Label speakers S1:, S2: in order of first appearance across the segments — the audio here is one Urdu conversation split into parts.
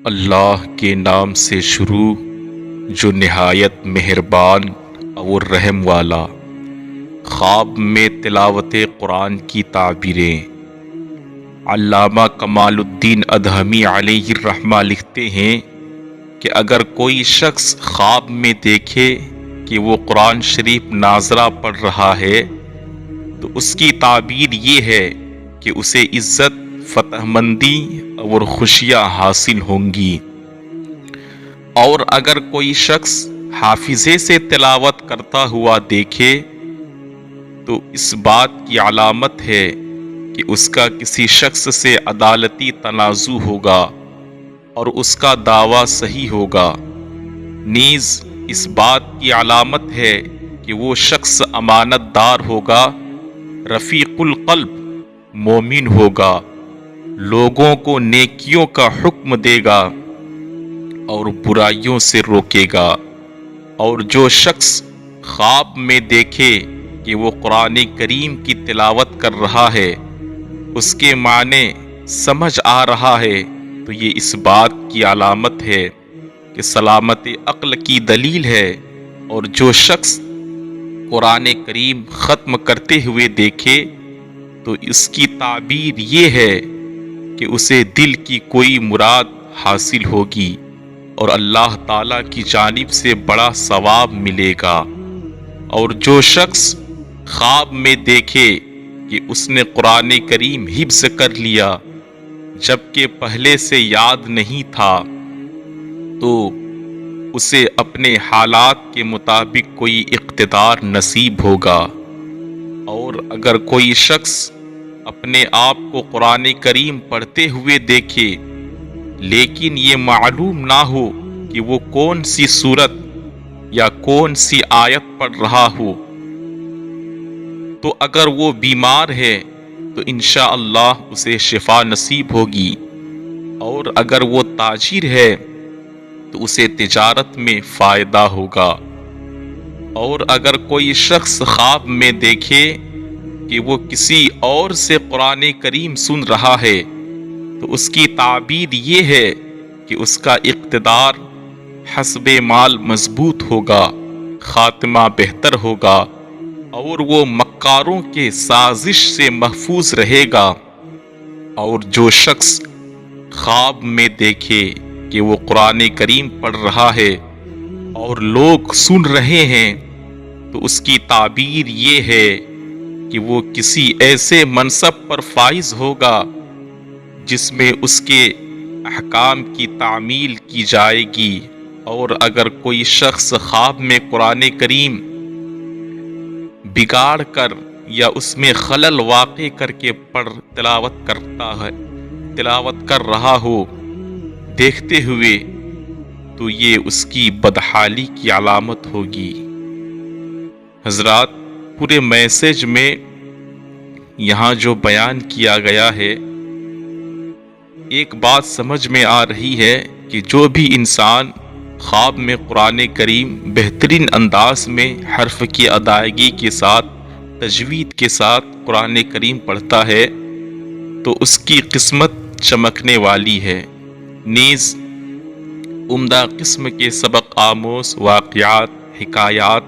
S1: اللہ کے نام سے شروع جو نہایت مہربان اور رحم والا۔ خواب میں تلاوت قرآن کی تعبیریں۔ علامہ کمال الدین ادہمی علیہ الرحمہ لکھتے ہیں کہ اگر کوئی شخص خواب میں دیکھے کہ وہ قرآن شریف ناظرہ پڑھ رہا ہے تو اس کی تعبیر یہ ہے کہ اسے عزت، فتح مندی اور خوشیاں حاصل ہوں گی۔ اور اگر کوئی شخص حافظے سے تلاوت کرتا ہوا دیکھے تو اس بات کی علامت ہے کہ اس کا کسی شخص سے عدالتی تنازع ہوگا اور اس کا دعویٰ صحیح ہوگا۔ نیز اس بات کی علامت ہے کہ وہ شخص امانت دار ہوگا، رفیق القلب مومن ہوگا، لوگوں کو نیکیوں کا حکم دے گا اور برائیوں سے روکے گا۔ اور جو شخص خواب میں دیکھے کہ وہ قرآن کریم کی تلاوت کر رہا ہے، اس کے معنی سمجھ آ رہا ہے، تو یہ اس بات کی علامت ہے کہ سلامت عقل کی دلیل ہے۔ اور جو شخص قرآن کریم ختم کرتے ہوئے دیکھے تو اس کی تعبیر یہ ہے کہ اسے دل کی کوئی مراد حاصل ہوگی اور اللہ تعالیٰ کی جانب سے بڑا ثواب ملے گا۔ اور جو شخص خواب میں دیکھے کہ اس نے قرآن کریم حفظ کر لیا جبکہ پہلے سے یاد نہیں تھا، تو اسے اپنے حالات کے مطابق کوئی اقتدار نصیب ہوگا۔ اور اگر کوئی شخص اپنے آپ کو قرآن کریم پڑھتے ہوئے دیکھے لیکن یہ معلوم نہ ہو کہ وہ کون سی سورت یا کون سی آیت پڑھ رہا ہو، تو اگر وہ بیمار ہے تو انشاءاللہ اسے شفا نصیب ہوگی۔ اور اگر وہ تاجر ہے تو اسے تجارت میں فائدہ ہوگا۔ اور اگر کوئی شخص خواب میں دیکھے کہ وہ کسی اور سے قرآن کریم سن رہا ہے تو اس کی تعبیر یہ ہے کہ اس کا اقتدار حسب مال مضبوط ہوگا، خاتمہ بہتر ہوگا اور وہ مکاروں کے سازش سے محفوظ رہے گا۔ اور جو شخص خواب میں دیکھے کہ وہ قرآن کریم پڑھ رہا ہے اور لوگ سن رہے ہیں تو اس کی تعبیر یہ ہے کہ وہ کسی ایسے منصب پر فائز ہوگا جس میں اس کے احکام کی تعمیل کی جائے گی۔ اور اگر کوئی شخص خواب میں قرآن کریم بگاڑ کر یا اس میں خلل واقع کر کے تلاوت کر رہا ہو دیکھتے ہوئے، تو یہ اس کی بدحالی کی علامت ہوگی۔ حضرات، پورے میسج میں یہاں جو بیان کیا گیا ہے، ایک بات سمجھ میں آ رہی ہے کہ جو بھی انسان خواب میں قرآن کریم بہترین انداز میں حرف کی ادائیگی کے ساتھ، تجوید کے ساتھ قرآن کریم پڑھتا ہے تو اس کی قسمت چمکنے والی ہے۔ نیز عمدہ قسم کے سبق آموز واقعات، حکایات،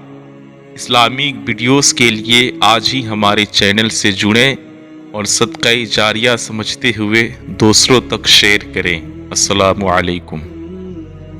S1: اسلامک ویڈیوز کے لیے آج ہی ہمارے چینل سے جڑیں اور صدقہ جاریہ سمجھتے ہوئے دوسروں تک شیئر کریں۔ السلام علیکم۔